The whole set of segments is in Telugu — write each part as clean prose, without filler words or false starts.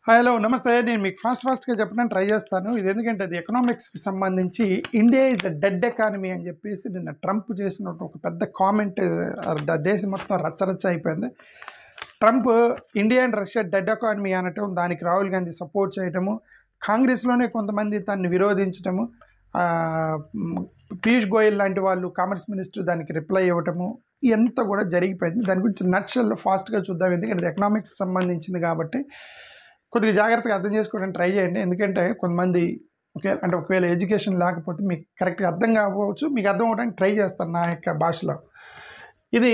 హలో నమస్తే. నేను మీకు ఫాస్ట్‌గా చెప్పడానికి ట్రై చేస్తాను. ఇది ఎందుకంటే అది ఎకనామిక్స్‌కి సంబంధించి India is a dead economy అని చెప్పేసి నిన్న ట్రంప్ చేసిన ఒక పెద్ద కామెంట్ దేశం మొత్తం రచ్చరచ్చ అయిపోయింది. Trump India and Russia dead economy అనటం, దానికి రాహుల్ గాంధీ సపోర్ట్ చేయటము, కాంగ్రెస్‌లోనే కొంతమంది తనని విరోధించటము, పీయూష్ గోయల్ లాంటి వాళ్ళు కామర్స్ మినిస్టర్ దానికి రిప్లై ఇవ్వటము, ఇదంతా కూడా జరిగిపోయింది. దాని గురించి నట్షెల్లో ఫాస్ట్‌గా చూద్దాం. ఎందుకంటే ఇది ఎకనామిక్స్ సంబంధించింది కాబట్టి కొద్దిగా జాగ్రత్తగా అర్థం చేసుకోవడానికి ట్రై చేయండి. ఎందుకంటే కొంతమంది ఒకవేళ ఎడ్యుకేషన్ లేకపోతే మీకు కరెక్ట్గా అర్థం కాకపోవచ్చు, మీకు అర్థం అవ్వడానికి ట్రై చేస్తాను నా యొక్క భాషలో. ఇది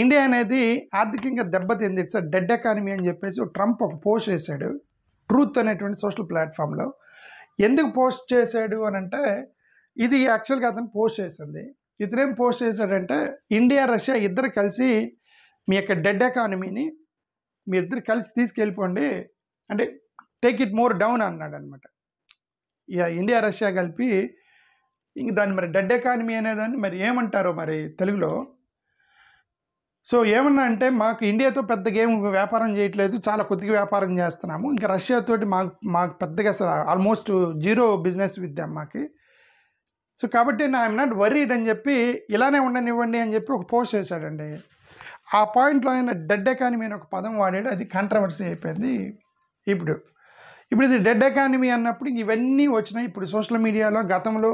ఇండియా అనేది ఆర్థికంగా దెబ్బతింది, ఇట్స్ అ డెడ్ ఎకానమీ అని చెప్పేసి ట్రంప్ ఒక పోస్ట్ చేశాడు ట్రూత్ అనేటువంటి సోషల్ ప్లాట్ఫామ్లో. ఎందుకు పోస్ట్ చేశాడు అని అంటే, ఇది యాక్చువల్గా అతను పోస్ట్ చేసింది. ఇతనేం పోస్ట్ చేశాడంటే, ఇండియా రష్యా ఇద్దరు కలిసి మీ యొక్క డెడ్ ఎకానమీని మీ ఇద్దరు కలిసి తీసుకెళ్ళిపోండి, అంటే టేక్ ఇట్ మోర్ డౌన్ అన్నాడు అనమాట. ఇక ఇండియా రష్యా కలిపి ఇంక దాన్ని మరి డెడ్ ఎకానమీ అనేదాన్ని మరి ఏమంటారో మరి తెలుగులో. సో ఏమన్నా అంటే, మాకు ఇండియాతో పెద్దగా ఏం వ్యాపారం చేయట్లేదు, చాలా కొద్దిగా వ్యాపారం చేస్తున్నాము, ఇంకా రష్యాతోటి మాకు పెద్దగా అసలు almost zero business with them మాకి. సో కాబట్టి ఐఎమ్ నాట్ వరీడ్ అని చెప్పి ఇలానే ఉండనివ్వండి అని చెప్పి ఒక పోస్ట్ చేశాడండి. ఆ పాయింట్లో ఆయన డెడ్ ఎకానమీ అని ఒక పదం వాడాడు, అది కాంట్రవర్సీ అయిపోయింది. ఇప్పుడు ఇది డెడ్ ఎకానమీ అన్నప్పుడు ఇవన్నీ వచ్చినాయి. ఇప్పుడు సోషల్ మీడియాలో గతంలో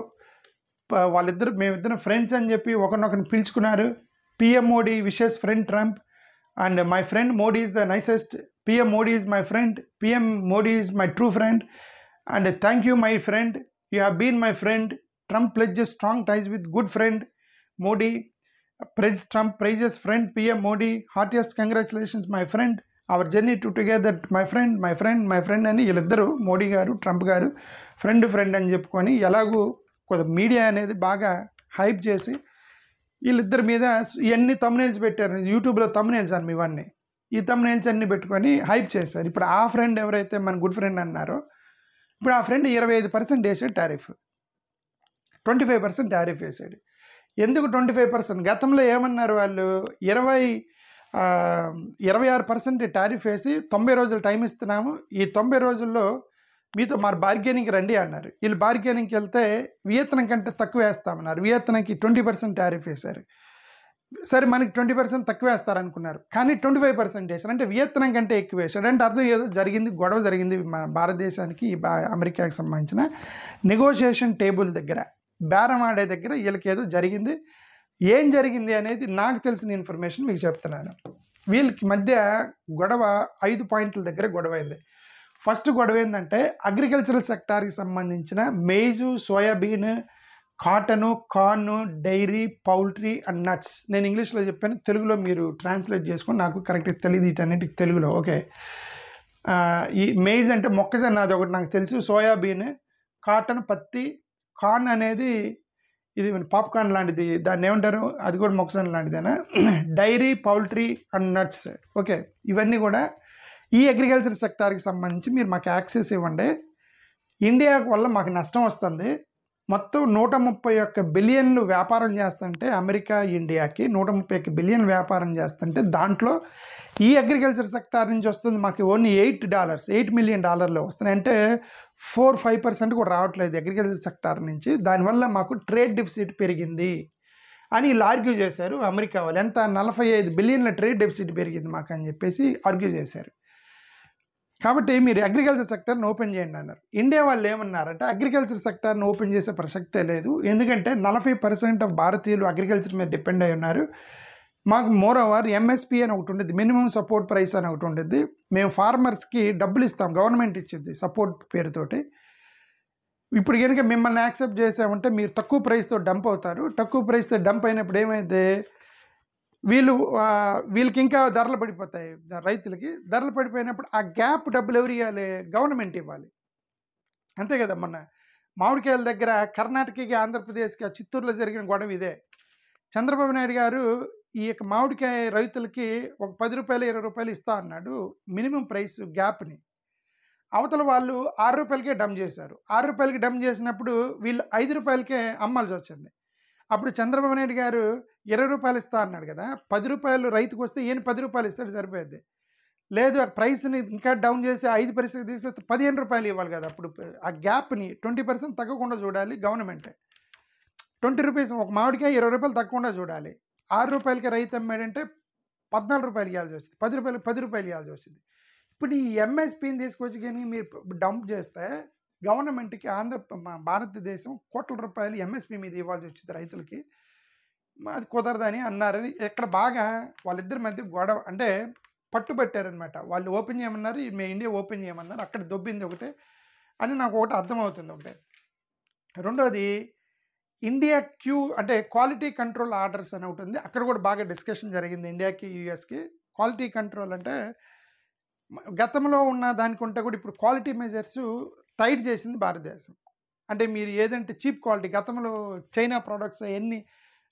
మేమిద్దరం ఫ్రెండ్స్ అని చెప్పి ఒకరినొకరిని పిలుచుకున్నారు. PM Modi wishes friend Trump and my friend Modi is the nicest, PM Modi is my friend, PM Modi is my true friend and thank you my friend, you have been my friend, Trump pledges strong ties with good friend Modi, Trump praises friend PM Modi, heartiest congratulations my friend, our journey to together my friend అని వీళ్ళిద్దరూ మోడీ గారు ట్రంప్ గారు ఫ్రెండ్ అని చెప్పుకొని ఎలాగూ కొంత మీడియా అనేది బాగా హైప్ చేసి వీళ్ళిద్దరి మీద ఇవన్నీ తమ్నెయిల్స్ పెట్టారు. యూట్యూబ్లో తమ్నెయిల్స్ అన్ని ఇవన్నీ, ఈ తమ్నెయిల్స్ అన్నీ పెట్టుకొని హైప్ చేశారు. ఇప్పుడు ఆ ఫ్రెండ్ ఎవరైతే మన గుడ్ ఫ్రెండ్ అన్నారో, ఇప్పుడు ఆ ఫ్రెండ్ 25% వేసాడు టారిఫ్, 25% టారిఫ్ వేసాడు. ఎందుకు 25%? గతంలో ఏమన్నారు వాళ్ళు, 26% టారిఫ్ వేసి 90 రోజులు టైం ఇస్తున్నాము, ఈ 90 రోజుల్లో మీతో మరి బార్గెనింగ్కి రండి అన్నారు. వీళ్ళు బార్గెనింగ్కి వెళ్తే వియత్నం కంటే తక్కువ వేస్తామన్నారు, వియత్నంకి 20% టారిఫ్ వేశారు. సరే మనకి 20% తక్కువ వేస్తారనుకున్నారు, కానీ 25% వేశారు, అంటే వియత్నం కంటే ఎక్కువ వేశాడు. అంటే అర్థం ఏదో జరిగింది, గొడవ జరిగింది మన భారతదేశానికి అమెరికాకి సంబంధించిన నెగోషియేషన్ టేబుల్ దగ్గర, బేరం ఆడే దగ్గర వీళ్ళకి ఏదో జరిగింది. ఏం జరిగింది అనేది నాకు తెలిసిన ఇన్ఫర్మేషన్ మీకు చెప్తున్నాను. వీళ్ళకి మధ్య గొడవ 5 పాయింట్ల దగ్గర గొడవ అయింది. ఫస్ట్ గొడవ ఏంటంటే, అగ్రికల్చరల్ సెక్టార్కి సంబంధించిన maize, soybean, cotton, corn, dairy, poultry and nuts. నేను ఇంగ్లీష్లో చెప్పాను, తెలుగులో మీరు ట్రాన్స్లేట్ చేసుకొని, నాకు కరెక్ట్గా తెలియదు వీటన్నిటికి తెలుగులో. ఓకే, ఈ మేజ్ అంటే మొక్కజొన్న, అది ఒకటి నాకు తెలుసు, సోయాబీన్, కాటన్, పత్తి, కార్న్ అనేది ఇది పాప్కార్న్ లాంటిది, దాన్ని ఏమంటారు, అది కూడా మొక్కజొన్న లాంటిదేనా, dairy, poultry and nuts. Okay, ఇవన్నీ కూడా ఈ అగ్రికల్చర్ సెక్టార్కి సంబంధించి మీరు మాకు యాక్సెస్ ఇవ్వండి, ఇండియా వల్ల మాకు నష్టం వస్తుంది. మొత్తం 131 బిలియన్లు వ్యాపారం చేస్తుంటే అమెరికా ఇండియాకి 131 బిలియన్ వ్యాపారం చేస్తుంటే దాంట్లో ఈ అగ్రికల్చర్ సెక్టార్ నుంచి వస్తుంది మాకు ఓన్లీ $8 మిలియన్ వస్తున్నాయి. అంటే 4-5% కూడా రావట్లేదు అగ్రికల్చర్ సెక్టార్ నుంచి. దానివల్ల మాకు ట్రేడ్ డెఫిసిట్ పెరిగింది అని వీళ్ళు ఆర్గ్యూ చేశారు. అమెరికా వాళ్ళు ఎంత 45 బిలియన్ల ట్రేడ్ డెఫిసిట్ పెరిగింది మాకు అని చెప్పేసి ఆర్గ్యూ చేశారు. కాబట్టి మీరు అగ్రికల్చర్ సెక్టర్ని ఓపెన్ చేయండి అన్నారు. ఇండియా వాళ్ళు ఏమన్నారంటే, అగ్రికల్చర్ సెక్టర్ని ఓపెన్ చేసే ప్రసక్తే లేదు, ఎందుకంటే 40% ఆఫ్ భారతీయులు అగ్రికల్చర్ మీద డిపెండ్ అయి ఉన్నారు. మాకు మోర్ ఓవర్ ఎంఎస్పి అని ఒకటి ఉండేది, మినిమం సపోర్ట్ ప్రైస్ అని ఒకటి ఉండేది, మేము ఫార్మర్స్కి డబ్బులు ఇస్తాం, గవర్నమెంట్ ఇచ్చింది సపోర్ట్ పేరుతోటి. ఇప్పుడు కనుక మిమ్మల్ని యాక్సెప్ట్ చేసామంటే మీరు తక్కువ ప్రైస్తో డంప్ అవుతారు. తక్కువ ప్రైస్తో డంప్ అయినప్పుడు ఏమైతే వీళ్ళకి ఇంకా ధరలు పడిపోతాయి, రైతులకి ధరలు పడిపోయినప్పుడు ఆ గ్యాప్ డబ్బులు ఎవరు ఇవ్వాలి, గవర్నమెంట్ ఇవ్వాలి, అంతే కదా. మొన్న మామిడికాయల దగ్గర కర్ణాటకకి, ఆంధ్రప్రదేశ్కి, చిత్తూరులో జరిగిన గొడవ ఇదే. చంద్రబాబు నాయుడు గారు ఈ యొక్క మామిడికాయ రైతులకి ఒక ₹10, ₹20 ఇస్తా అన్నాడు మినిమం ప్రైస్ గ్యాప్ని. అవతల వాళ్ళు ₹6కే డంప్ చేశారు. ₹6కి డంప్ చేసినప్పుడు వీళ్ళు ₹5కే అమ్మాల్సి వచ్చింది. అప్పుడు చంద్రబాబు నాయుడు గారు ₹20 ఇస్తా అన్నాడు కదా, ₹10 రైతుకు వస్తే ఈయన ₹10 ఇస్తాడు, సరిపోద్ది. లేదు ఆ ప్రైస్ని ఇంకా డౌన్ చేసి 5% తీసుకొస్తే రూ. 15 ఇవ్వాలి కదా. అప్పుడు ఆ గ్యాప్ని 20% తగ్గకుండా చూడాలి గవర్నమెంటే. రూ. 20 ఒక మామిడికాయ రూ. 20 తగ్గకుండా చూడాలి. రూ. 6కి రైతు అమ్మాడంటే రూ. 14 ఇవ్వాల్సి వచ్చింది, రూ. 10 ఇవ్వాల్సి వచ్చింది. ఇప్పుడు ఈ ఎంఎస్పీని తీసుకొచ్చి కానీ మీరు డంప్ చేస్తే గవర్నమెంట్కి భారతదేశం కోట్ల రూపాయలు ఎంఎస్పీ మీద ఇవ్వాల్సి వచ్చింది రైతులకి. అది కుదరదని అన్నారని ఇక్కడ బాగా వాళ్ళిద్దరి మధ్య గొడవ, అంటే పట్టుబట్టారనమాట. వాళ్ళు ఓపెన్ చేయమన్నారు, మేము ఇండియా ఓపెన్ చేయమన్నారు, అక్కడ దొబ్బింది ఒకటే అని నాకు ఒకటి అర్థమవుతుంది. ఒకటే. రెండోది ఇండియా అంటే క్వాలిటీ కంట్రోల్ ఆర్డర్స్ అని ఒకటి ఉంది, అక్కడ కూడా బాగా డిస్కషన్ జరిగింది ఇండియాకి యూఎస్కి. క్వాలిటీ కంట్రోల్ అంటే గతంలో ఉన్న దానికంటే కూడా ఇప్పుడు క్వాలిటీ మెజర్స్ టైట్ చేసింది భారతదేశం. అంటే మీరు ఏదంటే చీప్ క్వాలిటీ, గతంలో చైనా ప్రోడక్ట్స్ ఎన్ని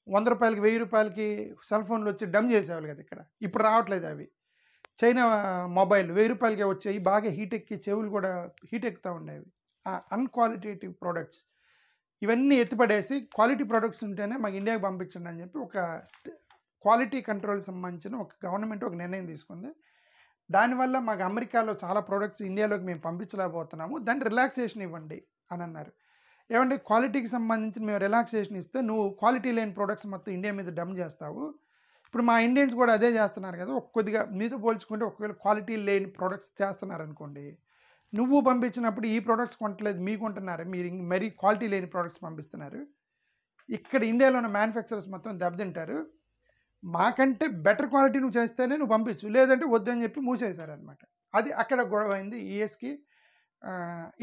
రూ. 100కి రూ. 1000కి సెల్ ఫోన్లు వచ్చి డమ్ చేసేవాళ్ళు కదా, ఇక్కడ ఇప్పుడు రావట్లేదు అవి. చైనా మొబైల్ రూ. 1000కే వచ్చాయి, బాగా హీట్ ఎక్కి చెవులు కూడా హీట్ ఎక్కుతూ ఉండేవి. అన్క్వాలిటేటివ్ ప్రోడక్ట్స్ ఇవన్నీ ఎత్తిపడేసి క్వాలిటీ ప్రోడక్ట్స్ ఉంటేనే మాకు ఇండియాకి పంపించండి అని చెప్పి ఒక క్వాలిటీ కంట్రోల్ సంబంధించిన ఒక గవర్నమెంట్ ఒక నిర్ణయం తీసుకుంది. దానివల్ల మాకు అమెరికాలో చాలా ప్రోడక్ట్స్ ఇండియాలోకి మేము పంపించలేకపోతున్నాము, దాన్ని రిలాక్సేషన్ ఇవ్వండి అని అన్నారు. ఏమంటే క్వాలిటీకి సంబంధించి మేము రిలాక్సేషన్ ఇస్తే నువ్వు క్వాలిటీ లేని ప్రోడక్ట్స్ మొత్తం ఇండియా మీద డమ్ చేస్తావు. ఇప్పుడు మా ఇండియన్స్ కూడా అదే చేస్తున్నారు కదా, కొద్దిగా మీతో పోల్చుకుంటే ఒకవేళ క్వాలిటీ లేని ప్రోడక్ట్స్ చేస్తున్నారు అనుకోండి, నువ్వు పంపించినప్పుడు ఈ ప్రోడక్ట్స్ కొనట్లేదు మీకు కొంటున్నారు, మీరు మరీ క్వాలిటీ లేని ప్రోడక్ట్స్ పంపిస్తున్నారు, ఇక్కడ ఇండియాలో ఉన్న మ్యానుఫ్యాక్చరర్స్ మొత్తం దెబ్బతింటారు, మాకంటే బెటర్ క్వాలిటీ నువ్వు చేస్తేనే నువ్వు పంపించు, లేదంటే వద్దని చెప్పి మూసేశారనమాట. అది అక్కడ గొడవ అయింది యూఎస్కి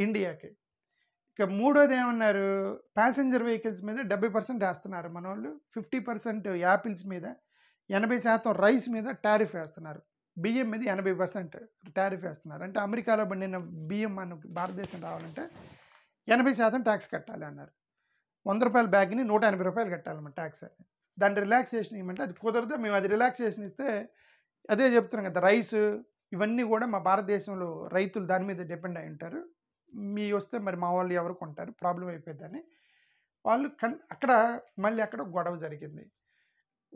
ఇండియాకి. ఇక మూడోది ఏమన్నారు, ప్యాసింజర్ వెహికల్స్ మీద 70% వేస్తున్నారు మన వాళ్ళు, 50% యాపిల్స్ మీద, 80% రైస్ మీద టారిఫ్ వేస్తున్నారు, బియ్యం మీద 80% టారిఫ్ వేస్తున్నారు. అంటే అమెరికాలో పండిన బియ్యం మనకు భారతదేశం రావాలంటే 80% ట్యాక్స్ కట్టాలి అన్నారు. రూ. 100 బ్యాగ్ని రూ. 180 కట్టాలన్నమాట ట్యాక్స్ అని. దాని రిలాక్సేషన్ ఇవ్వమంటే అది కుదరదు, మేము అది రిలాక్సేషన్ ఇస్తే అదే చెప్తున్నాం కదా, రైస్ ఇవన్నీ కూడా మా భారతదేశంలో రైతులు దాని మీద డిపెండ్ అయి ఉంటారు, మీ వస్తే మరి మా వాళ్ళు ఎవరు కొంటారు, ప్రాబ్లం అయిపోయిందని వాళ్ళు అక్కడ గొడవ జరిగింది.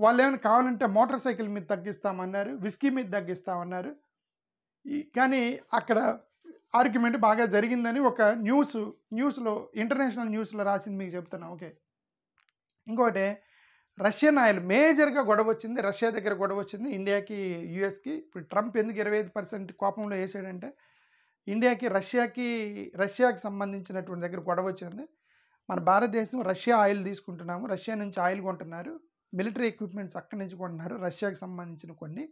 వాళ్ళు ఏమైనా కావాలంటే మోటార్ సైకిల్ మీద తగ్గిస్తామన్నారు, విస్కీ మీద తగ్గిస్తామన్నారు. కానీ అక్కడ ఆర్గ్యుమెంట్ బాగా జరిగిందని ఒక న్యూస్లో ఇంటర్నేషనల్ న్యూస్లో రాసింది మీకు చెప్తున్నా. ఓకే. ఇంకోటి రష్యన్ ఆయిల్ మేజర్గా గొడవ వచ్చింది, రష్యా దగ్గర గొడవ వచ్చింది ఇండియాకి యూఎస్కి. ఇప్పుడు ట్రంప్ ఎందుకు 25% కోపంలో వేసాడంటే రష్యాకి సంబంధించినటువంటి దగ్గర గొడవ వచ్చింది. మన భారతదేశం రష్యా ఆయిల్ తీసుకుంటున్నాము, రష్యా నుంచి ఆయిల్ కొంటున్నారు, మిలిటరీ ఎక్విప్మెంట్స్ అక్కడి నుంచి కొంటున్నారు రష్యాకి సంబంధించిన కొన్ని.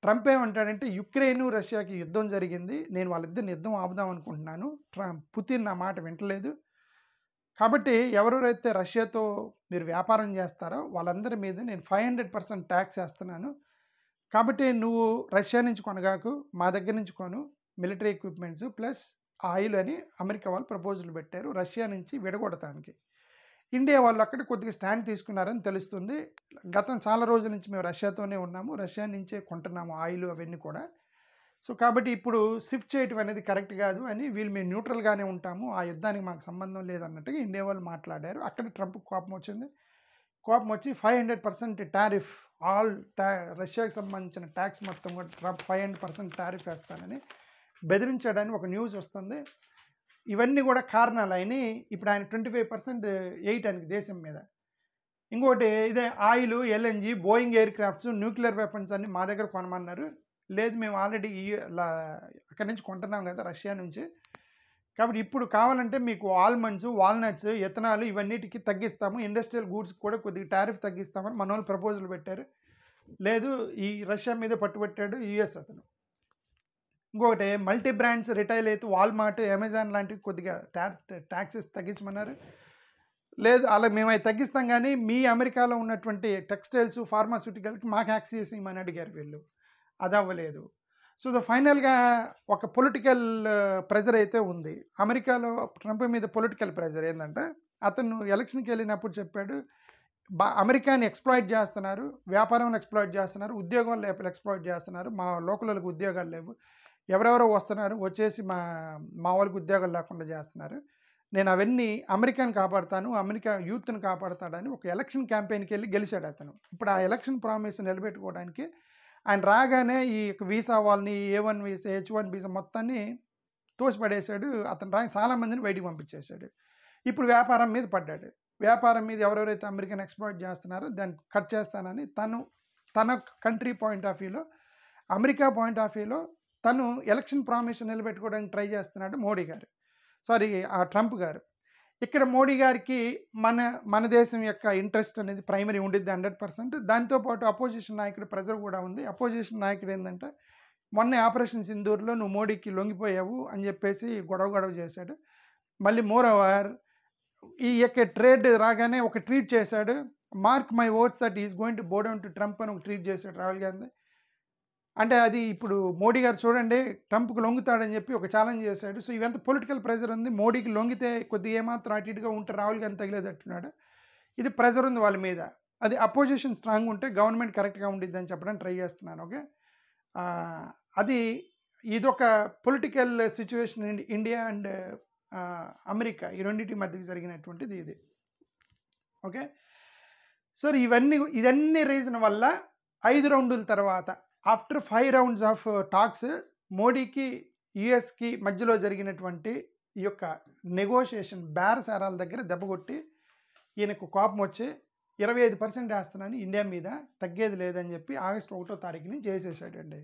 ట్రంప్ ఏమంటాడంటే యుక్రెయిన్ రష్యాకి యుద్ధం జరిగింది, నేను వాళ్ళిద్దరిని యుద్ధం ఆపుదాం అనుకుంటున్నాను, పుతిన్ నా మాట వింటలేదు, కాబట్టి ఎవరెవరైతే రష్యాతో మీరు వ్యాపారం చేస్తారో వాళ్ళందరి మీద నేను 500% ట్యాక్స్ వేస్తున్నాను, కాబట్టి నువ్వు రష్యా నుంచి కొనగాకు, మా దగ్గర నుంచి కొను మిలిటరీ ఎక్విప్మెంట్స్ ప్లస్ ఆయిల్ అని అమెరికా వాళ్ళు ప్రపోజల్ పెట్టారు రష్యా నుంచి విడగొడటానికి. ఇండియా వాళ్ళు అక్కడ కొద్దిగా స్టాండ్ తీసుకున్నారని తెలుస్తుంది. గతం చాలా రోజుల నుంచి మేము రష్యాతోనే ఉన్నాము, రష్యా నుంచే కొంటున్నాము ఆయిల్ అవన్నీ కూడా. సో కాబట్టి ఇప్పుడు షిఫ్ట్ చేయటం అనేది కరెక్ట్ కాదు అని మేము న్యూట్రల్గానే ఉంటాము, ఆ యుద్ధానికి మాకు సంబంధం లేదన్నట్టుగా ఇండియా వాళ్ళు మాట్లాడారు. అక్కడ ట్రంప్ కోపం వచ్చి 500% టారిఫ్ రష్యాకి సంబంధించిన ట్యాక్స్ మొత్తం కూడా ట్రంప్ 500% టారిఫ్ వేస్తానని బెదిరించాడని ఒక న్యూస్ వస్తుంది. ఇవన్నీ కూడా కారణాలు అయినాయి ఇప్పుడు ఆయన 25% వేయటానికి దేశం మీద. ఇంకోటి ఇదే oil, LNG, Boeing air crafts, nuclear weapons అన్ని మా దగ్గర కొనమన్నారు. లేదు మేము ఆల్రెడీ అక్కడి నుంచి కొంటున్నాం కదా రష్యా నుంచి, కాబట్టి ఇప్పుడు కావాలంటే మీకు ఆల్మండ్స్, వాల్నట్స్, ఎథనాల్ ఇవన్నిటికీ తగ్గిస్తాము, ఇండస్ట్రియల్ గూడ్స్ కూడా కొద్దిగా టారిఫ్ తగ్గిస్తామని మన వాళ్ళు ప్రపోజల్ పెట్టారు. లేదు ఈ రష్యా మీద పట్టుబట్టాడు యుఎస్ అతను. ఇంకొకటి మల్టీ బ్రాండ్స్ రిటైల్ అయితే వాల్మార్ట్, అమెజాన్ లాంటివి కొద్దిగా ట్యాక్సెస్ తగ్గించమన్నారు. లేదు అలా మేము అవి తగ్గిస్తాం కానీ మీ అమెరికాలో ఉన్నటువంటి టెక్స్టైల్స్, ఫార్మాస్యూటికల్కి మాకు యాక్సెస్ ఇవ్వమని అడిగారు వీళ్ళు, అది అవ్వలేదు. సో ఫైనల్గా ఒక పొలిటికల్ ప్రెజర్ అయితే ఉంది అమెరికాలో. ట్రంప్ మీద పొలిటికల్ ప్రెజర్ ఏంటంటే అతను ఎలక్షన్కి వెళ్ళినప్పుడు చెప్పాడు అమెరికాని ఎక్స్ప్లాయిట్ చేస్తున్నారు, వ్యాపారంలో ఎక్స్ప్లాయిట్ చేస్తున్నారు, ఉద్యోగాలు ఎక్స్ప్లాయిట్ చేస్తున్నారు, మా లోకల్ వాళ్ళకి ఉద్యోగాలు లేవు, ఎవరెవరో వస్తున్నారు వచ్చేసి మా వాళ్ళకి ఉద్యోగాలు లేకుండా చేస్తున్నారు, నేను అవన్నీ అమెరికాని కాపాడుతాను, అమెరికా యూత్ని కాపాడుతాడని ఒక ఎలక్షన్ క్యాంపెయిన్కి వెళ్ళి గెలిచాడు అతను. ఇప్పుడు ఆ ఎలక్షన్ ప్రామిస్ నిలబెట్టుకోవడానికి ఆయన రాగానే ఈ వీసా వాళ్ళని A1 వీసా H1 వీసా మొత్తాన్ని తోసిపడేశాడు. అతను చాలామందిని బయటికి పంపించేశాడు. ఇప్పుడు వ్యాపారం మీద పడ్డాడు. వ్యాపారం మీద ఎవరెవరైతే అమెరికన్ ఎక్స్‌ప్లాయిట్ చేస్తున్నారో దాన్ని కట్ చేస్తానని తన కంట్రీ పాయింట్ ఆఫ్ వ్యూలో, అమెరికా పాయింట్ ఆఫ్ వ్యూలో తను ఎలక్షన్ ప్రామిస్ నిలబెట్టుకోవడానికి ట్రై చేస్తున్నాడు ట్రంప్ గారు. ఇక్కడ మోడీ గారికి మన దేశం యొక్క ఇంట్రెస్ట్ అనేది ప్రైమరీ ఉండిద్ది 100%. దాంతోపాటు అపోజిషన్ నాయకుడు ప్రెజర్ కూడా ఉంది. అపోజిషన్ నాయకుడు ఏంటంటే మొన్న ఆపరేషన్ సింధూర్లో నువ్వు మోడీకి లొంగిపోయావు అని చెప్పేసి గొడవ చేశాడు. మళ్ళీ మోర్ ఓవర్ ఈ యొక్క ట్రేడ్ రాగానే ఒక ట్వీట్ చేశాడు. Mark my words that is going to బో డౌన్ టు ట్రంప్ అని ఒక ట్వీట్ చేశాడు రాహుల్ గాంధీ. అంటే అది ఇప్పుడు మోడీ గారు చూడండి ట్రంప్కి లొంగుతాడని చెప్పి ఒక ఛాలెంజ్ చేశాడు. సో ఇవంతా పొలిటికల్ ప్రెజర్ ఉంది. మోడీకి లొంగితే కొద్దిగా ఏమాత్రం అటు ఇటుగా ఉంటే రాహుల్ గాంధీ తగిలేదట్టున్నాడు. ఇది ప్రెజర్ ఉంది వాళ్ళ మీద. అది అపోజిషన్ స్ట్రాంగ్ ఉంటే గవర్నమెంట్ కరెక్ట్గా ఉండిద్ది అని చెప్పడానికి ట్రై చేస్తున్నాను. ఓకే, ఇదొక political situation India and America ఈ రెండింటి మధ్యకి జరిగినటువంటిది ఇది. ఓకే, సో ఇదన్నీ రీజన్ వల్ల 5 రౌండుల తర్వాత ఆఫ్టర్ 5 రౌండ్స్ ఆఫ్ టాక్స్ మోడీకి యుఎస్కి మధ్యలో జరిగినటువంటి ఈ యొక్క నెగోషియేషన్ బేరసారాల దగ్గర దెబ్బకొట్టి ఈయనకు కోపం వచ్చి 25% వేస్తున్నాను ఇండియా మీద, తగ్గేది లేదని చెప్పి ఆగస్టు 1వ తారీఖు నుంచి చేసేసాడండి.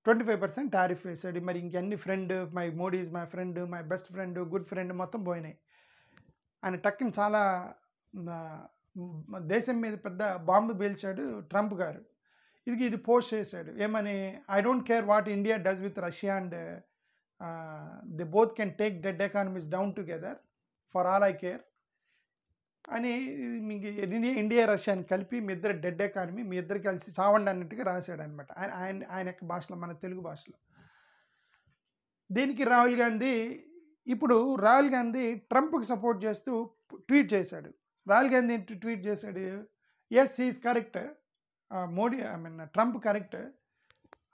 25% టారిఫ్ వేసాడు. మరి ఇంకన్నీ Modi is my friend, my best friend, good friend మొత్తం పోయినాయి. ఆయన టక్కుని చాలా దేశం మీద పెద్ద బాంబు పేల్చాడు ట్రంప్ గారు. ఇది పోస్ట్ చేశాడు ఏమని, I don't care what India does with Russia and they both can take dead economies down together for all I care అని మీకు ఇండియా రష్యాని కలిపి మీ ఇద్దరు డెడ్ ఎకానమీ, మీ ఇద్దరు కలిసి చావండి అన్నట్టుగా రాశాడు అనమాట ఆయన యొక్క భాషలో, మన తెలుగు భాషలో. దీనికి రాహుల్ గాంధీ ట్రంప్కి సపోర్ట్ చేస్తూ ట్వీట్ చేశాడు. రాహుల్ గాంధీ ట్వీట్ చేశాడు, yes he is correct, Trump correct.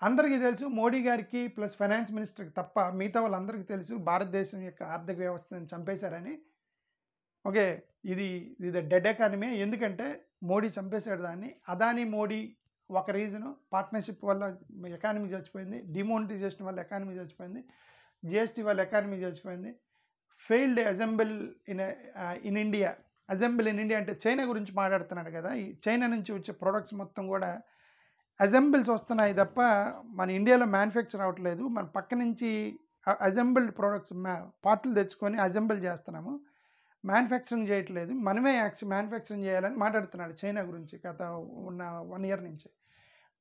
అందరికీ తెలుసు మోడీ గారికి ప్లస్ ఫైనాన్స్ మినిస్టర్కి తప్ప మిగతా వాళ్ళందరికీ తెలుసు భారతదేశం యొక్క ఆర్థిక వ్యవస్థను చంపేశారని. ఓకే, ఇది డెడ్ ఎకానమీ, ఎందుకంటే మోడీ చంపేశాడు దాన్ని. అదానీ మోడీ ఒక రీజను, పార్ట్నర్షిప్ వల్ల ఎకానమీ చచ్చిపోయింది, డిమోనిటైజేషన్ వల్ల ఎకానమీ చచ్చిపోయింది, జిఎస్టీ వల్ల ఎకానమీ చచ్చిపోయింది. Failed assemble in India. Assemble in India అంటే చైనా గురించి మాట్లాడుతున్నాడు కదా. ఈ చైనా నుంచి వచ్చే ప్రొడక్ట్స్ మొత్తం కూడా అసెంబుల్స్ వస్తున్నాయి తప్ప మన ఇండియాలో మ్యానుఫ్యాక్చర్ అవ్వట్లేదు. మన పక్క నుంచి అసెంబుల్డ్ ప్రొడక్ట్స్ పార్ట్లు తెచ్చుకొని అసెంబుల్ చేస్తున్నాము, మ్యానుఫ్యాక్చరింగ్ చేయట్లేదు. మనమే మ్యానుఫ్యాక్చరింగ్ చేయాలని మాట్లాడుతున్నాడు చైనా గురించి గత ఉన్న 1 year నుంచి.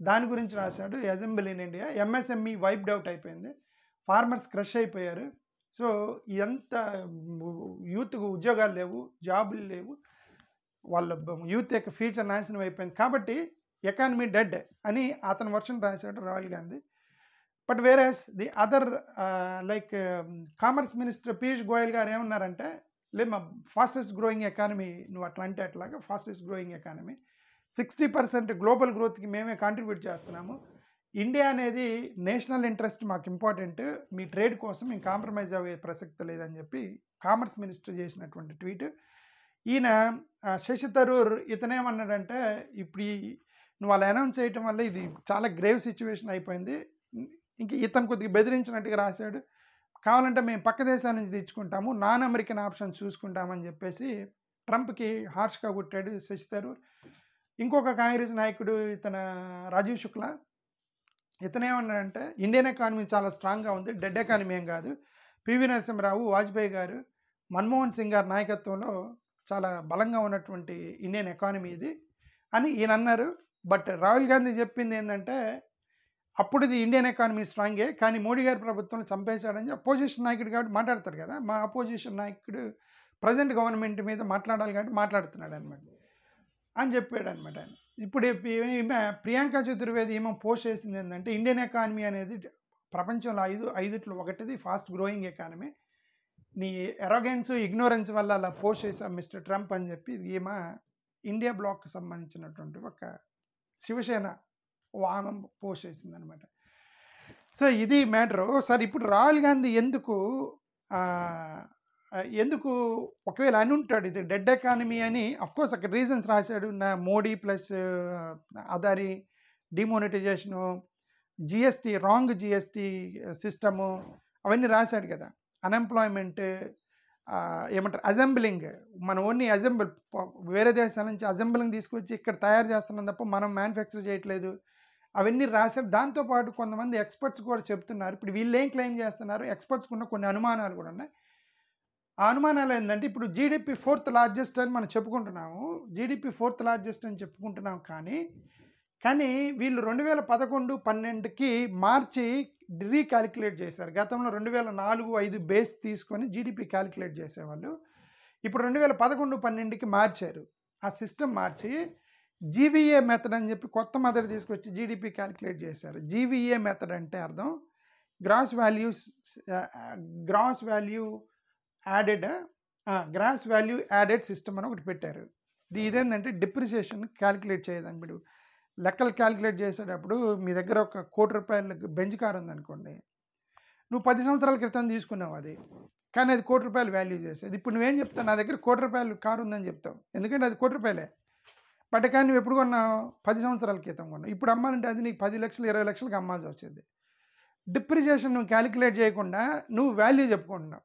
దాని గురించి రాశాడు. Assemble in India. MSME wiped out అయిపోయింది, ఫార్మర్స్ క్రష్ అయిపోయారు. సో ఎంత యూత్కు ఉద్యోగాలు లేవు, జాబులు లేవు, వాళ్ళ యూత్ యొక్క ఫ్యూచర్ నాశనం అయిపోయింది. కాబట్టి ఎకానమీ డెడ్ అని అతని వర్షన్ రాశాడు Rahul Gandhi. But whereas the other commerce minister Piyush Goyal గారు ఏమన్నారంటే, మా ఫాస్టెస్ట్ గ్రోయింగ్ ఎకానమీ, నువ్వు అట్లాగా ఫాస్టెస్ట్ గ్రోయింగ్ ఎకానమీ, 60% గ్లోబల్ గ్రోత్కి మేమే కాంట్రిబ్యూట్ చేస్తున్నాము. ఇండియా అనేది నేషనల్ ఇంట్రెస్ట్ మాకు ఇంపార్టెంట్, మీ ట్రేడ్ కోసం మేము కాంప్రమైజ్ అయ్యే ప్రసక్తి లేదని చెప్పి కామర్స్ మినిస్టర్ చేసినటువంటి ట్వీట్. ఈయన శశి థరూర్ ఇతనేమన్నాడంటే, ఇప్పుడు నువ్వు అలా అనౌన్స్ చేయటం వల్ల ఇది చాలా గ్రేవ్ సిచ్యువేషన్ అయిపోయింది. ఇంక ఇతను కొద్దిగా బెదిరించినట్టుగా రాశాడు. కావాలంటే మేము పక్క దేశాల నుంచి తెచ్చుకుంటాము, నాన్ అమెరికన్ ఆప్షన్ చూసుకుంటామని చెప్పేసి ట్రంప్కి హార్ష్గా కొట్టాడు శశి థరూర్. ఇంకొక కాంగ్రెస్ నాయకుడు రాజీవ్ శుక్లా, ఇతనేమన్నాడంటే, ఇండియన్ ఎకానమీ చాలా స్ట్రాంగ్గా ఉంది, డెడ్ ఎకానమీ ఏం కాదు, పివి నరసింహరావు, వాజ్పేయి గారు, మన్మోహన్ సింగ్ గారి నాయకత్వంలో చాలా బలంగా ఉన్నటువంటి ఇండియన్ ఎకానమీ ఇది అని ఈయన అన్నారు. బట్ రాహుల్ గాంధీ చెప్పింది ఏంటంటే, అప్పుడు ఇది ఇండియన్ ఎకానమీ స్ట్రాంగే, కానీ మోడీ గారి ప్రభుత్వం చంపేశాడని అపోజిషన్ నాయకుడు కాబట్టి మాట్లాడతారు కదా. మా అపోజిషన్ నాయకుడు ప్రజెంట్ గవర్నమెంట్ మీద మాట్లాడాలి కాబట్టి మాట్లాడుతున్నాడు అనమాట అని చెప్పాడు అనమాట. ఇప్పుడు ప్రియాంక చతుర్వేది ఏమో పోస్ట్ చేసింది ఏంటంటే, ఇండియన్ ఎకానమీ అనేది ప్రపంచంలో ఐదుట్లో ఒకటిది ఫాస్ట్ గ్రోయింగ్ ఎకానమీ, నీ ఎరోగెన్స్ ఇగ్నోరెన్స్ వల్ల అలా పోస్ట్ చేసాం మిస్టర్ ట్రంప్ అని చెప్పి ఈమె ఇండియా బ్లాక్కి సంబంధించినటువంటి ఒక శివసేన ఆమె పోస్ట్ చేసింది అనమాట. సో ఇది మ్యాటరు. సార్ ఇప్పుడు రాహుల్ గాంధీ ఎందుకు ఒకవేళ అని ఉంటాడు ఇది డెడ్ ఎకానమీ అని, అఫ్కోర్స్ అక్కడ రీజన్స్ రాశాడు, నా Modi plus Adani demonetisation, GST, wrong GST system అవన్నీ రాశాడు కదా. అన్ఎంప్లాయ్మెంట్, ఏమంటారు అసెంబ్లింగ్, మన ఓన్లీ అసెంబుల్ వేరే దేశాల నుంచి అసెంబ్లింగ్ తీసుకొచ్చి ఇక్కడ తయారు చేస్తున్నాం తప్ప మనం మ్యానుఫ్యాక్చర్ చేయట్లేదు, అవన్నీ రాశాడు. దాంతోపాటు కొంతమంది ఎక్స్పర్ట్స్ కూడా చెప్తున్నారు. ఇప్పుడు వీళ్ళు ఏం క్లెయిమ్ చేస్తున్నారు, ఎక్స్పర్ట్స్కి ఉన్న కొన్ని అనుమానాలు కూడా ఉన్నాయి. ఆ అనుమానాలు ఏంటంటే, ఇప్పుడు జీడిపి 4th లార్జెస్ట్ అని మనం చెప్పుకుంటున్నాము, జీడిపి 4th లార్జెస్ట్ అని చెప్పుకుంటున్నాం, కానీ వీళ్ళు 2011-12కి మార్చి రీకాలిక్యులేట్ చేశారు. గతంలో 2004-5 బేస్ తీసుకొని జీడిపి క్యాలిక్యులేట్ చేసేవాళ్ళు. ఇప్పుడు 2011-12కి మార్చారు. ఆ సిస్టమ్ మార్చి జీవీఏ మెథడ్ అని చెప్పి కొత్త మెథడ్ తీసుకొచ్చి జీడిపి క్యాలిక్యులేట్ చేశారు. జీవీఏ మెథడ్ అంటే అర్థం గ్రాస్ వాల్యూ యాడెడ్ సిస్టమ్ అని ఒకటి పెట్టారు. ఇదేంటంటే డిప్రిసియేషన్ క్యాలిక్యులేట్ చేయదని. ఇప్పుడు లెక్కలు క్యాలిక్యులేట్ చేసేటప్పుడు మీ దగ్గర ఒక ₹1,00,00,000 బెంచ్ కార్ ఉందనుకోండి, నువ్వు 10 సంవత్సరాల క్రితం తీసుకున్నావు అది, కానీ అది ₹1,00,00,000 వాల్యూ చేసేది. ఇప్పుడు నువ్వేం చెప్తావు, నా దగ్గర ₹1,00,00,000 కారు ఉందని చెప్తావు, ఎందుకంటే అది ₹1,00,00,000. బట్ కానీ నువ్వు ఎప్పుడు కొన్నావు, 10 సంవత్సరాల క్రితం కొన్నావు. ఇప్పుడు అమ్మాలంటే అది నీకు 10 లక్షలు 20 లక్షలకి అమ్మాల్సి వచ్చేది. డిప్రిసియేషన్ నువ్వు క్యాలిక్యులేట్ చేయకుండా నువ్వు వాల్యూ చెప్పుకుంటున్నావు.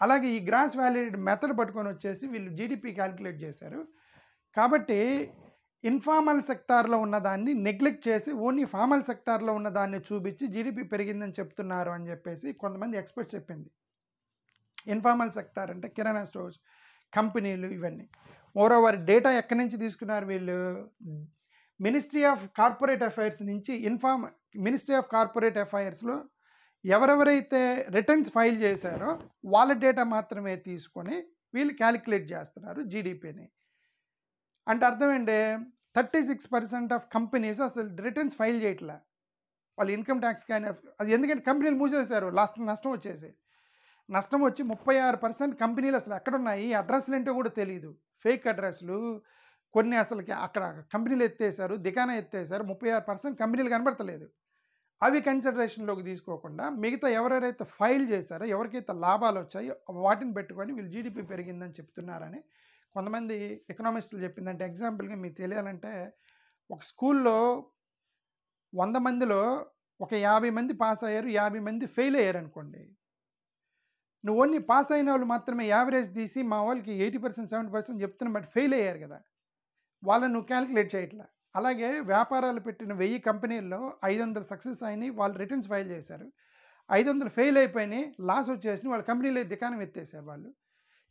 అలాగే ఈ గ్రాస్ వాల్యూడ్ మెథడ్ పట్టుకొని వచ్చేసి వీళ్ళు జీడిపి క్యాలిక్యులేట్ చేశారు. కాబట్టి ఇన్ఫార్మల్ సెక్టార్లో ఉన్నదాన్ని నెగ్లెక్ట్ చేసి ఓన్లీ ఫార్మల్ సెక్టార్లో ఉన్నదాన్ని చూపించి జీడిపి పెరిగిందని చెప్తున్నారు అని చెప్పేసి కొంతమంది ఎక్స్పర్ట్స్ చెప్పింది. ఇన్ఫార్మల్ సెక్టార్ అంటే కిరాణా స్టోర్స్, కంపెనీలు, ఇవన్నీ. మోరోవర్ డేటా ఎక్కడి నుంచి తీసుకున్నారు వీళ్ళు, మినిస్ట్రీ ఆఫ్ కార్పొరేట్ అఫైర్స్ నుంచి. మినిస్ట్రీ ఆఫ్ కార్పొరేట్ అఫైర్స్లో ఎవరెవరైతే రిటర్న్స్ ఫైల్ చేశారో వాళ్ళ డేటా మాత్రమే తీసుకొని వీళ్ళు క్యాలిక్యులేట్ చేస్తున్నారు జీడిపిని. అంటే అర్థం ఏంటి, 36% ఆఫ్ కంపెనీస్ అసలు రిటర్న్స్ ఫైల్ చేయట్లే, వాళ్ళు ఇన్కమ్ ట్యాక్స్ కానీ. అది ఎందుకంటే కంపెనీలు మూసేశారు, నష్టం వచ్చి 36% కంపెనీలు అసలు ఎక్కడున్నాయి, అడ్రస్లు ఏంటో కూడా తెలియదు, ఫేక్ అడ్రస్లు కొన్ని. అసలుకి అక్కడ కంపెనీలు ఎత్తేసారు, దిగానా ఎత్తేసారు, 36% కంపెనీలు కనబడతలేదు. అవి కన్సిడరేషన్లోకి తీసుకోకుండా మిగతా ఎవరెవరైతే ఫైల్ చేశారో, ఎవరికైతే లాభాలు వచ్చాయో వాటిని పెట్టుకొని వీళ్ళు జీడిపి పెరిగిందని చెప్తున్నారని కొంతమంది ఎకనామిస్టులు చెప్పిందంటే. ఎగ్జాంపుల్గా మీకు తెలియాలంటే, ఒక స్కూల్లో 100 మందిలో ఒక 50 మంది పాస్ అయ్యారు, 50 మంది ఫెయిల్ అయ్యారు అనుకోండి. నువ్వు ఓన్లీ పాస్ అయిన వాళ్ళు మాత్రమే యావరేజ్ తీసి మా వాళ్ళకి 80% 70% చెప్తున్నా, బట్ ఫెయిల్ అయ్యారు కదా, వాళ్ళని నువ్వు క్యాలిక్యులేట్ చేయట్లా. అలాగే వ్యాపారాలు పెట్టిన 1000 కంపెనీల్లో 500 సక్సెస్ అయినాయి, వాళ్ళు రిటర్న్స్ ఫైల్ చేశారు, 500 ఫెయిల్ అయిపోయినాయి, లాస్ వచ్చేసి వాళ్ళ కంపెనీలో దికానం ఎత్తేసారు వాళ్ళు.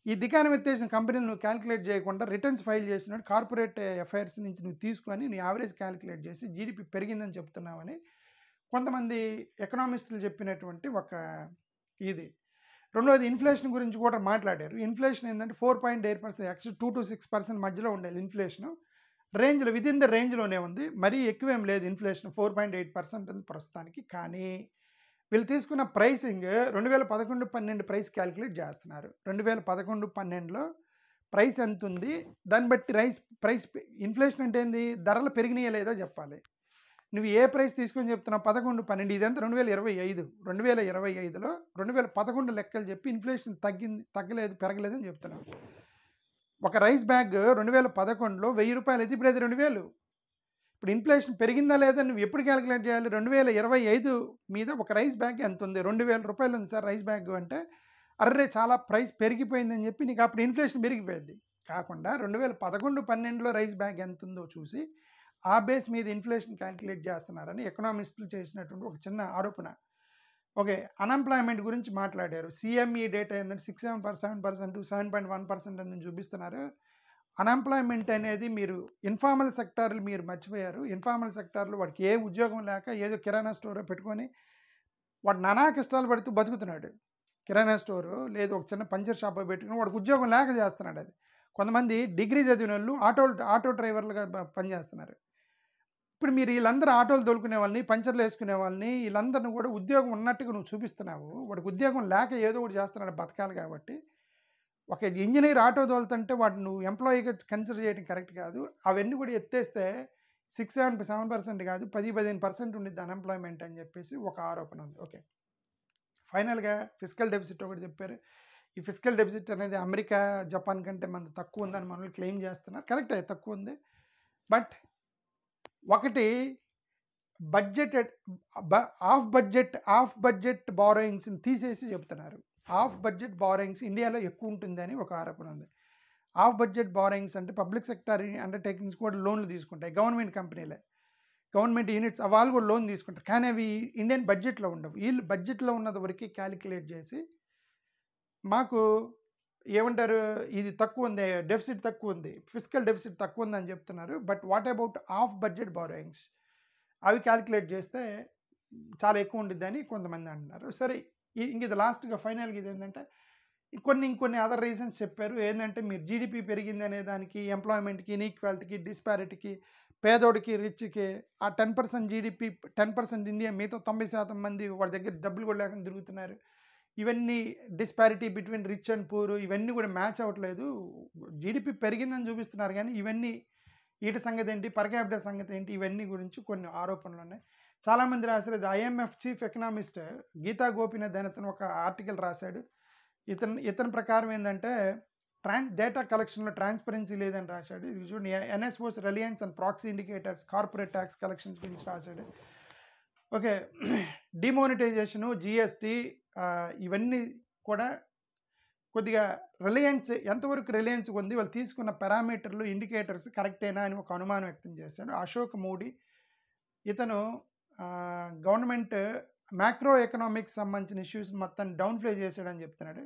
ఈ దికానం ఎత్తేసిన కంపెనీలు నువ్వు క్యాలిక్యులేట్ చేయకుండా రిటర్న్స్ ఫైల్ చేసినట్టు కార్పొరేట్ అఫైర్స్ నుంచి నువ్వు తీసుకొని నీ యావరేజ్ క్యాలిక్యులేట్ చేసి జీడిపి పెరిగిందని చెప్తున్నావని కొంతమంది ఎకనామిస్టులు చెప్పినటువంటి ఒక ఇది. రెండోది ఇన్ఫ్లేషన్ గురించి కూడా మాట్లాడారు. ఇన్ఫ్లేషన్ ఏంటంటే 4.8%, యాక్చువల్ 2 to 6% మధ్యలో ఉండాలి ఇన్ఫ్లేషను. రేంజ్లో, విదిన్ ద రేంజ్లోనే ఉంది, మరీ ఎక్కువేం లేదు ఇన్ఫ్లేషన్. 4.8% ఉంది ప్రస్తుతానికి. కానీ వీళ్ళు తీసుకున్న ప్రైసింగ్ 2011-12 ప్రైస్ క్యాలిక్యులేట్ చేస్తున్నారు. 2011-12లో ప్రైస్ ఎంత ఉంది, దాన్ని బట్టి ప్రైస్ ఇన్ఫ్లేషన్ అంటే ఏంది, ధరలు పెరిగినాయో లేదో చెప్పాలి. నువ్వు ఏ ప్రైస్ తీసుకొని చెప్తున్నావు, 11-12, ఇదంతా 2025. 2025లో 2011 లెక్కలు చెప్పి ఇన్ఫ్లేషన్ తగ్గలేదు పెరగలేదు అని చెప్తున్నావు. ఒక రైస్ బ్యాగ్ 2011లో ₹1000 అయితే ఇప్పుడు అది 2000. ఇప్పుడు ఇన్ఫ్లేషన్ పెరిగిందా లేదా నువ్వు ఎప్పుడు క్యాలిక్యులేట్ చేయాలి, 2025 మీద ఒక రైస్ బ్యాగ్ ఎంత ఉంది, ₹2000 ఉంది సార్ రైస్ బ్యాగ్ అంటే, అర్రే చాలా ప్రైస్ పెరిగిపోయిందని చెప్పి నీకు అప్పుడు ఇన్ఫ్లేషన్ పెరిగిపోయింది. కాకుండా 2011-12లో రైస్ బ్యాగ్ ఎంత ఉందో చూసి ఆ బేస్ మీద ఇన్ఫ్లేషన్ క్యాలిక్యులేట్ చేస్తున్నారని ఎకనామిస్టులు చేసినటువంటి ఒక చిన్న ఆరోపణ. ఓకే, అన్ఎంప్లాయ్మెంట్ గురించి మాట్లాడారు. సిఎంఈ డేటా ఏంటంటే 6.7% 7.1% అని చూపిస్తున్నారు. అన్ఎంప్లాయ్మెంట్ అనేది మీరు ఇన్ఫార్మల్ సెక్టార్లు మీరు మర్చిపోయారు. ఇన్ఫార్మల్ సెక్టార్లో వాడికి ఏ ఉద్యోగం లేక ఏదో కిరాణా స్టోర్ పెట్టుకొని వాడు నానా కష్టాలు పడుతూ బతుకుతున్నాడు. కిరాణా స్టోరు లేదు ఒక చిన్న పంచర్ షాప్ పెట్టుకుని వాడికి ఉద్యోగం లేక చేస్తున్నాడు. అది కొంతమంది డిగ్రీ చదివిన వాళ్ళు ఆటో డ్రైవర్లుగా పనిచేస్తున్నారు. ఇప్పుడు మీరు వీళ్ళందరూ ఆటోలు తోలుకునే వాళ్ళని, పంచర్లు వేసుకునే వాళ్ళని, వీళ్ళందరినీ కూడా ఉద్యోగం ఉన్నట్టుగా నువ్వు చూపిస్తున్నావు. వాడికి ఉద్యోగం లేక ఏదో ఒకటి చేస్తున్నాడు బతకాలి కాబట్టి. ఒక ఇంజనీర్ ఆటో తోలుతుంటే వాడు నువ్వు ఎంప్లాయీగా కన్సిడర్ చేయడం కరెక్ట్ కాదు. అవన్నీ కూడా ఎత్తేస్తే 6-7% కాదు 10-15% ఉండిద్ది అన్ఎంప్లాయ్మెంట్ అని చెప్పేసి ఒక ఆరోపణ ఉంది. ఓకే, ఫైనల్గా ఫిస్కల్ డెఫిసిట్ ఒకటి చెప్పారు. ఈ ఫిస్కల్ డెఫిసిట్ అనేది అమెరికా, జపాన్ కంటే మన తక్కువ ఉందని మనల్ని క్లెయిమ్ చేస్తున్నారు. కరెక్టే, తక్కువ ఉంది. బట్ ఒకటి బడ్జెటెడ్ ఆఫ్ బడ్జెట్ బారోయింగ్స్ని తీసేసి చెప్తున్నారు. ఆఫ్ బడ్జెట్ బారోయింగ్స్ ఇండియాలో ఎక్కువ ఉంటుందని ఒక ఆరోపణ ఉంది. ఆఫ్ బడ్జెట్ బారోయింగ్స్ అంటే పబ్లిక్ సెక్టర్ అండర్టేకింగ్స్ కూడా లోన్లు తీసుకుంటాయి. గవర్నమెంట్ కంపెనీలే, గవర్నమెంట్ యూనిట్స్ వాళ్ళు కూడా లోన్ తీసుకుంటారు. కానీ అవి ఇండియన్ బడ్జెట్లో ఉండవు. వీళ్ళు బడ్జెట్లో ఉన్నది వరకు క్యాలిక్యులేట్ చేసి మాకు ఏమంటారు, ఇది తక్కువ ఉంది, డెఫిసిట్ తక్కువ ఉంది, ఫిజికల్ డెఫిసిట్ తక్కువ ఉంది అని చెప్తున్నారు. But what about of budget borrowings, అవి క్యాలిక్యులేట్ చేస్తే చాలా ఎక్కువ ఉండిద్దని కొంతమంది అంటున్నారు. సరే, ఇంక ఇది లాస్ట్గా ఫైనల్గా ఇది ఏంటంటే ఇంకొన్ని అదర్ రీజన్స్ చెప్పారు. ఏంటంటే మీరు జీడిపి పెరిగింది అనే దానికి, ఎంప్లాయ్మెంట్కి, ఇన్ఈక్వాలిటీకి, డిస్పారిటీకి, పేదోడికి రిచ్కి ఆ 10% జీడిపి 10% ఇండియా, మిగతా 90% మంది వాడి దగ్గర డబ్బులు కూడా లేకుండా తిరుగుతున్నారు. ఇవన్నీ disparity between rich and poor ఇవన్నీ కూడా మ్యాచ్ అవ్వట్లేదు. జీడిపి పెరిగిందని చూపిస్తున్నారు కానీ ఇవన్నీ వీటి సంగతి ఏంటి, పర్ క్యాపిటల్ సంగతి ఏంటి, ఇవన్నీ గురించి కొన్ని ఆరోపణలు ఉన్నాయి. చాలామంది రాశారు. IMF chief economist Gita Gopinath అని అతను ఒక ఆర్టికల్ రాశాడు. ఇతని ప్రకారం ఏంటంటే డేటా కలెక్షన్లో ట్రాన్స్పరెన్సీ లేదని రాశాడు. ఇది చూడండి, NSO's reliance and proxy indicators corporate tax collections గురించి రాశాడు. ఓకే, డిమానిటైజేషను, జిఎస్టీ ఇవన్నీ కూడా కొద్దిగా రిలయన్స్ ఎంతవరకు రిలయన్స్ ఉంది, వాళ్ళు తీసుకున్న పారామీటర్లు, ఇండికేటర్స్ కరెక్టేనా అని ఒక అనుమానం వ్యక్తం చేశాడు. అశోక్ మోడీ ఇతను గవర్నమెంట్ మ్యాక్రో ఎకనామిక్స్ సంబంధించిన ఇష్యూస్ మొత్తం డౌన్ ప్లే చేశాడని చెప్తున్నాడు.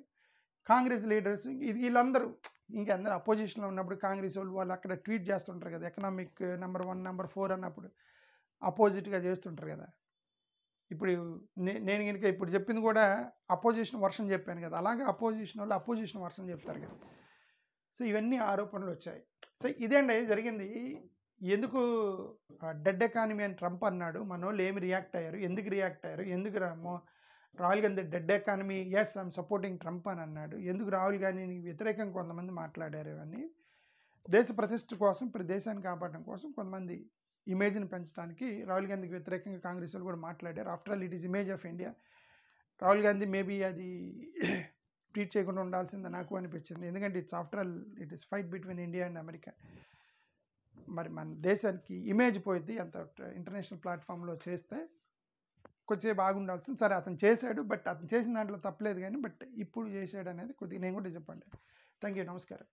కాంగ్రెస్ లీడర్స్ వీళ్ళందరూ ఇంకందరూ అపోజిషన్లో ఉన్నప్పుడు కాంగ్రెస్ వాళ్ళు అక్కడ ట్వీట్ చేస్తుంటారు కదా, ఎకనామిక్ నెంబర్ 1, నెంబర్ 4 అన్నప్పుడు అపోజిట్గా చేస్తుంటారు కదా. ఇప్పుడు నేను కనుక ఇప్పుడు చెప్పింది కూడా అపోజిషన్ వర్షన్ చెప్పాను కదా, అలాగే అపోజిషన్ వాళ్ళు అపోజిషన్ వర్షన్ చెప్తారు కదా. సో ఇవన్నీ ఆరోపణలు వచ్చాయి. సో ఇదేండి జరిగింది. ఎందుకు డెడ్ ఎకానమీ అని ట్రంప్ అన్నాడు, మన వాళ్ళు ఏమి రియాక్ట్ అయ్యారు, ఎందుకు రియాక్ట్ అయ్యారు, ఎందుకు Rahul Gandhi dead economy yes I'm supporting Trump అని అన్నాడు, ఎందుకు రాహుల్ గాంధీకి వ్యతిరేకంగా కొంతమంది మాట్లాడారు. ఇవన్నీ దేశ ప్రతిష్ఠ కోసం, దేశాన్ని కాపాడడం కోసం కొంతమంది ఇమేజ్ని పెంచడానికి రాహుల్ గాంధీకి వ్యతిరేకంగా కాంగ్రెస్ వాళ్ళు కూడా మాట్లాడారు. After all it is image of India. Rahul Gandhi maybe అది ట్వీట్ చేయకుండా ఉండాల్సిందే నాకు అనిపించింది. ఎందుకంటే it's after all it is fight between India and America. మరి మన దేశానికి ఇమేజ్ పోయింది అంత ఇంటర్నేషనల్ ప్లాట్ఫామ్లో చేస్తే కొంచెం బాగుండాల్సింది. సరే అతను చేశాడు, బట్ అతను చేసిన దాంట్లో తప్పలేదు కానీ బట్ ఇప్పుడు చేశాడు అనేది కొద్దిగా నేను కూడా డిసప్పాయింట్. థ్యాంక్ యూ, నమస్కారం.